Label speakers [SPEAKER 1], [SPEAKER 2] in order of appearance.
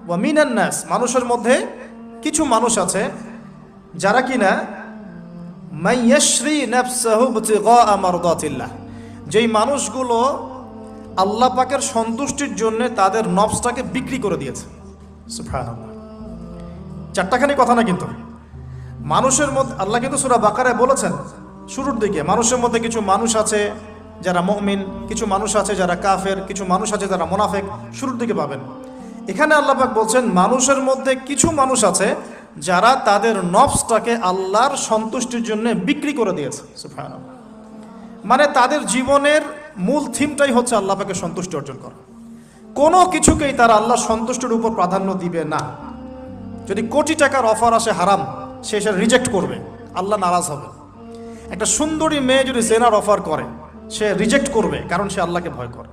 [SPEAKER 1] ওয়া মিনান নাস, মানুষের মধ্যে কিছু মানুষ আছে যারা কিনা মাইয়াশরি নাফসাহু ইবতিগা মারদাতিল্লাহ, যেই মানুষগুলো আল্লাহ পাকের সন্তুষ্টির জন্য তাদের নফসটাকে বিক্রি করে দিয়েছে। সুবহানাল্লাহ, চারটাখানি কথা না, কিন্তু মানুষের মধ্যে আল্লাহ কিন্তু সূরা বাকারায় বলেছেন শুরুর দিকে, মানুষের মধ্যে কিছু মানুষ আছে যারা মুমিন, কিছু মানুষ আছে যারা কাফের, কিছু মানুষ আছে যারা মুনাফিক, শুরুর দিকে পাবেন। এখানে আল্লাহ পাক বলছেন মানুষের মধ্যে কিছু মানুষ আছে যারা তাদের নফসটাকে আল্লাহর সন্তুষ্টির জন্য বিক্রি করে দিয়েছে। সুবহানাল্লাহ, মানে তাদের জীবনের মূল থিমটাই হচ্ছে আল্লাহ পাকের সন্তুষ্টি অর্জন করা। কোনো কিছুকেই তারা আল্লাহর সন্তুষ্টির উপর প্রাধান্য দিবে না। যদি কোটি টাকার অফার আসে হারাম, সে সেটা রিজেক্ট করবে, আল্লাহ নারাজ হবে। একটা সুন্দরী মেয়ে যদি জেনার অফার করে, সে রিজেক্ট করবে, কারণ সে আল্লাহকে ভয় করে।